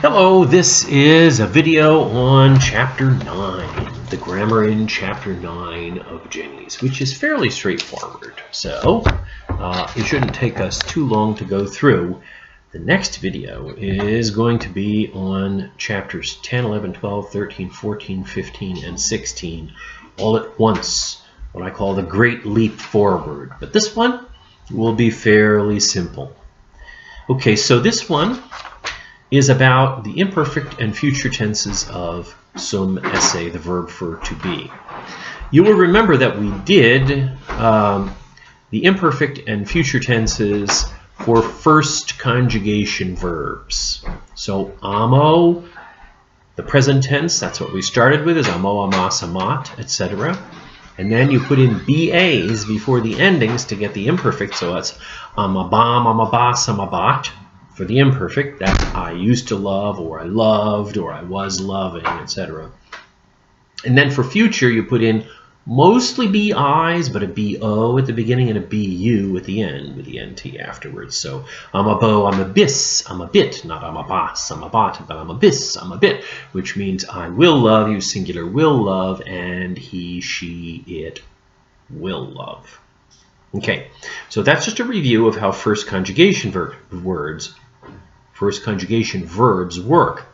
Hello, this is a video on Chapter 9, the grammar in Chapter 9 of Jenney's, which is fairly straightforward. So, it shouldn't take us too long to go through. The next video is going to be on Chapters 10, 11, 12, 13, 14, 15, and 16 all at once, what I call the Great Leap Forward. But this one will be fairly simple. Okay, so this one is about the imperfect and future tenses of sum esse, the verb for to be. You will remember that we did the imperfect and future tenses for first conjugation verbs. So amo, the present tense, that's what we started with, is amo, amas, amat, etc. And then you put in BAs before the endings to get the imperfect, so it's amabam, amabas, amabat. For the imperfect, that's I used to love, or I loved, or I was loving, etc. And then for future, you put in mostly BIs, but a BO at the beginning and a BU at the end, with the NT afterwards. So I'm a bo, I'm a bis, I'm a bit, not I'm a bas, I'm a bot, but I'm a bis, I'm a bit, which means I will love, you singular will love, and he, she, it will love. Okay, so that's just a review of how first conjugation verbs work.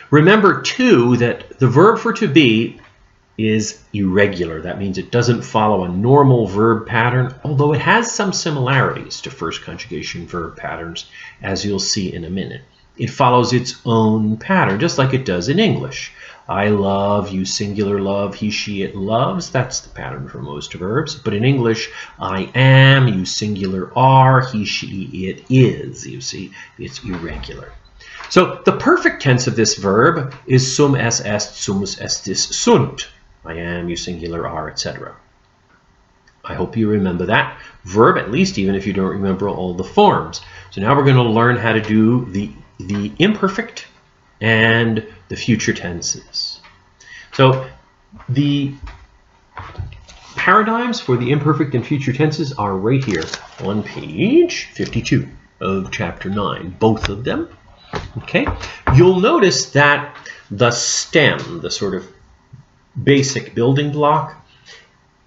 Remember, too, that the verb for to be is irregular. That means it doesn't follow a normal verb pattern, although it has some similarities to first conjugation verb patterns, as you'll see in a minute. It follows its own pattern, just like it does in English. I love, you singular love, he, she, it loves. That's the pattern for most verbs. But in English, I am, you singular are, he, she, it is. You see, it's irregular. So the perfect tense of this verb is sum es est, sumus estis sunt. I am, you singular are, etc. I hope you remember that verb, at least even if you don't remember all the forms. So now we're going to learn how to do the imperfect and the future tenses. So the paradigms for the imperfect and future tenses are right here on page 52 of chapter 9, both of them. Okay, you'll notice that the stem, the sort of basic building block,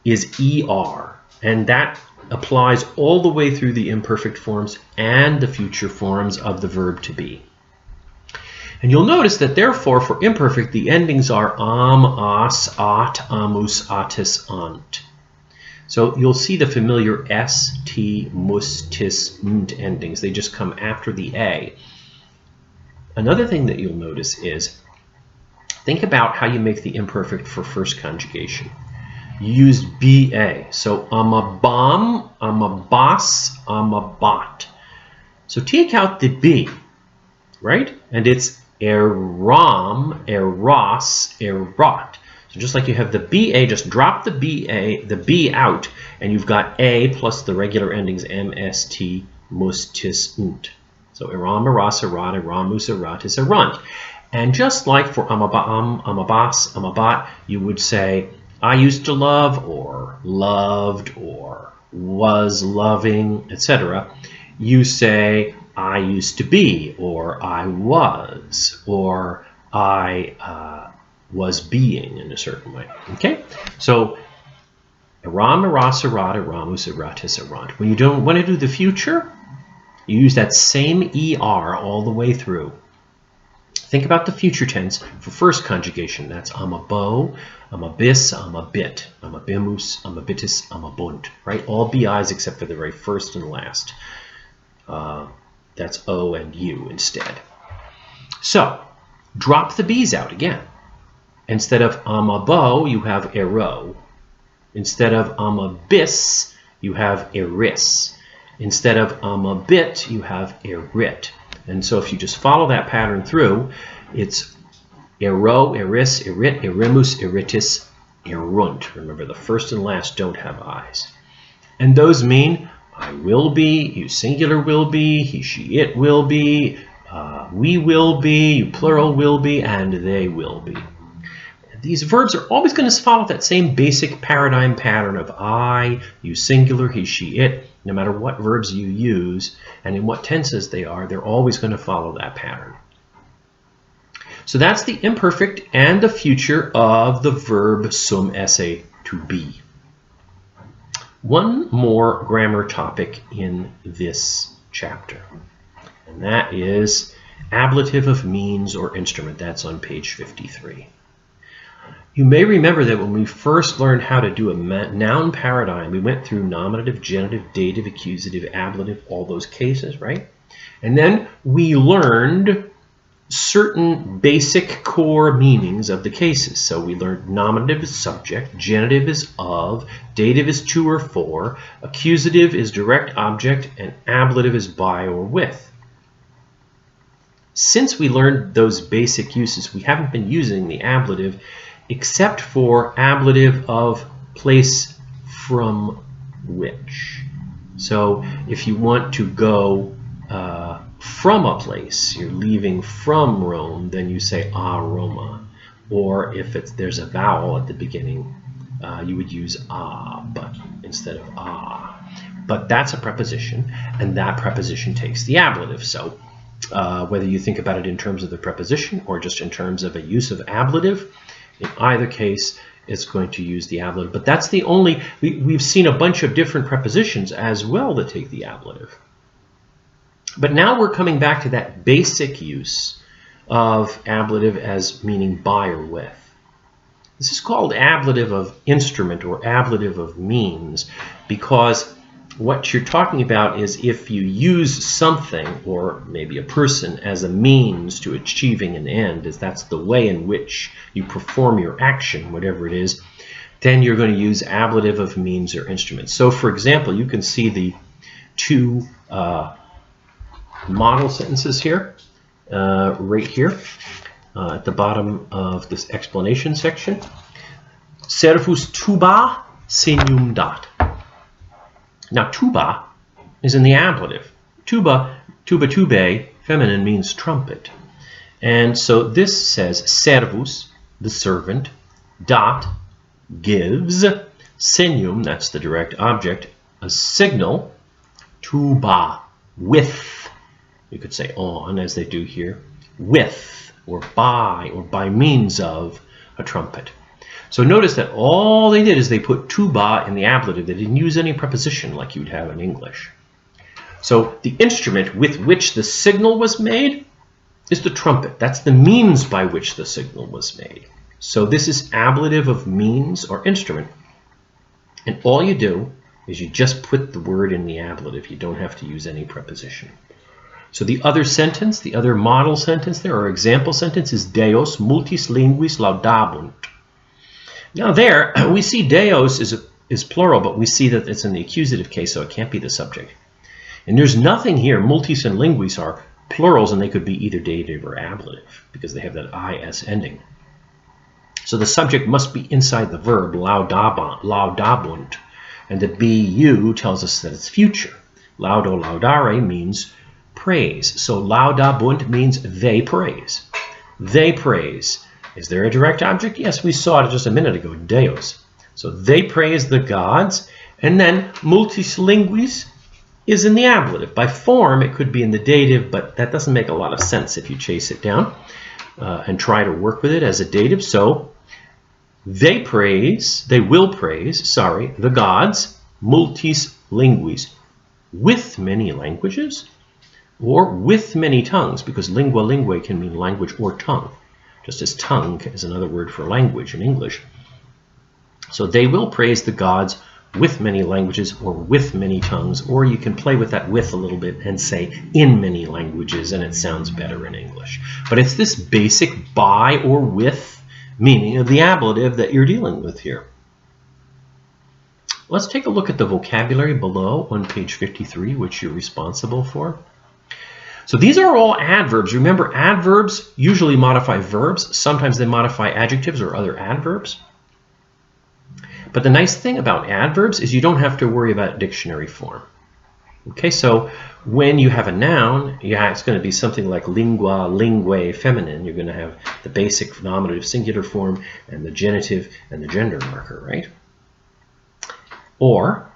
is ER, and that applies all the way through the imperfect forms and the future forms of the verb to be. And you'll notice that therefore for imperfect the endings are am, as, at, amus, atis, ant. So you'll see the familiar s, t, mus, tis, nt endings. They just come after the a. Another thing that you'll notice is, think about how you make the imperfect for first conjugation. You use ba. So amabam, amabas, amabat. So take out the b, right? And it's eram, eras, erat. So just like you have the ba, just drop the b out, and you've got a plus the regular endings m, s, t, mus, tis, nt. So eram, eras, erat, eramus, eratis, erant. And just like for amabam, amabas, amabat, you would say I used to love, or loved, or was loving, etc. You say I used to be, or I was, or I was being in a certain way. Okay? So, eram, eras, erat, eramus, eratis, erant. When you don't want to do the future, you use that same ER all the way through. Think about the future tense for first conjugation. That's I'm a bo, I'm a bis, I'm a bit, I'm a bimus, I'm a bitis, I'm a bunt. Right? All BIs except for the very first and last. That's O and U instead. So, drop the B's out again. Instead of I'm a bo, you have ero. Instead of I'm a bis, you have eris. Instead of I'm a bit, you have erit. And so if you just follow that pattern through, it's ero, eris, erit, erimus, eritis, erunt. Remember, the first and last don't have I's. And those mean I will be, you singular will be, he, she, it will be, we will be, you plural will be, and they will be. These verbs are always going to follow that same basic paradigm pattern of I, you singular, he, she, it. No matter what verbs you use and in what tenses they are, they're always going to follow that pattern. So that's the imperfect and the future of the verb sum esse, to be. One more grammar topic in this chapter, and that is ablative of means or instrument. That's on page 53. You may remember that when we first learned how to do a noun paradigm, we went through nominative, genitive, dative, accusative, ablative, all those cases, right? And then we learned certain basic core meanings of the cases. So we learned nominative is subject, genitive is of, dative is to or for, accusative is direct object, and ablative is by or with. Since we learned those basic uses, we haven't been using the ablative except for ablative of place from which. So if you want to go from a place, you're leaving from Rome, then you say a Roma. Or if there's a vowel at the beginning, you would use a, but instead of a. But that's a preposition, and that preposition takes the ablative. So whether you think about it in terms of the preposition or just in terms of a use of ablative, in either case, it's going to use the ablative. But that's the only, we've seen a bunch of different prepositions as well that take the ablative. But now we're coming back to that basic use of ablative as meaning by or with. This is called ablative of instrument or ablative of means, because what you're talking about is if you use something, or maybe a person, as a means to achieving an end, that's the way in which you perform your action, whatever it is, then you're going to use ablative of means or instrument. So for example, you can see the two model sentences here, right here, at the bottom of this explanation section. Servus tuba senium dat. Now tuba is in the ablative. Tuba, tuba tube, feminine, means trumpet. And so this says servus, the servant, dat, gives, senium, that's the direct object, a signal, tuba, with, you could say on, as they do here, with, or by means of a trumpet. So notice that all they did is they put tuba in the ablative. They didn't use any preposition like you'd have in English. So the instrument with which the signal was made is the trumpet. That's the means by which the signal was made. So this is ablative of means or instrument. And all you do is you just put the word in the ablative. You don't have to use any preposition. So the other sentence, the other model sentence there, or example sentence, is Deos multis linguis laudabunt. Now there, we see Deos is plural, but we see that it's in the accusative case, so it can't be the subject. And there's nothing here. Multis and linguis are plurals, and they could be either dative or ablative, because they have that is ending. So the subject must be inside the verb, laudabunt, and the bu tells us that it's future. Laudo laudare means praise. So laudabunt means they praise. They praise. Is there a direct object? Yes, we saw it just a minute ago, Deos. So they praise the gods, and then multis linguis is in the ablative. By form, it could be in the dative, but that doesn't make a lot of sense if you chase it down and try to work with it as a dative. So they will praise, the gods, multis linguis, with many languages, or with many tongues, because lingua linguae can mean language or tongue, just as tongue is another word for language in English. So they will praise the gods with many languages or with many tongues, or you can play with that with a little bit and say in many languages, and it sounds better in English. But it's this basic by or with meaning of the ablative that you're dealing with here. Let's take a look at the vocabulary below on page 53, which you're responsible for. So these are all adverbs. Remember, adverbs usually modify verbs. Sometimes they modify adjectives or other adverbs. But the nice thing about adverbs is you don't have to worry about dictionary form. Okay, so when you have a noun, it's going to be something like lingua, linguae, feminine. You're going to have the basic nominative singular form and the genitive and the gender marker, right? Or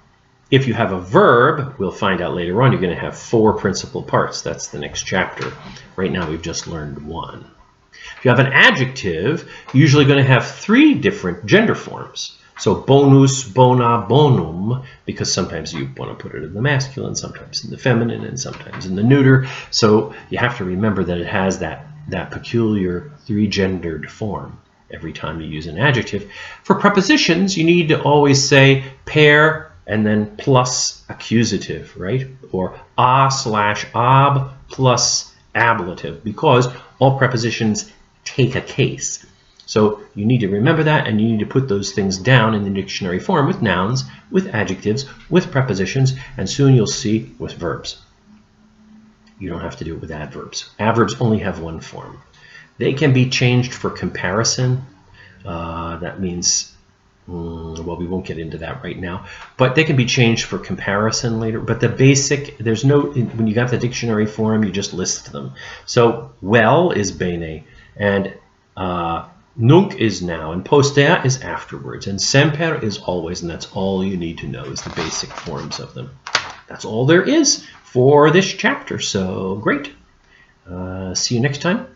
if you have a verb, we'll find out later on, you're going to have 4 principal parts. That's the next chapter. Right now we've just learned 1. If you have an adjective, you're usually going to have 3 different gender forms. So bonus, bona, bonum, because sometimes you want to put it in the masculine, sometimes in the feminine, and sometimes in the neuter. So you have to remember that it has that peculiar 3-gendered form every time you use an adjective. For prepositions, you need to always say pair and then plus accusative, right? Or a/ab plus ablative, because all prepositions take a case. So you need to remember that, and you need to put those things down in the dictionary form with nouns, with adjectives, with prepositions, and soon you'll see with verbs. You don't have to do it with adverbs. Adverbs only have 1 form. They can be changed for comparison. That means, well, we won't get into that right now, but they can be changed for comparison later. But the basic, there's no, when you got the dictionary form, you just list them. So well is bene, and nunc is now, and postea is afterwards, and semper is always, and that's all you need to know is the basic forms of them. That's all there is for this chapter, so great. See you next time.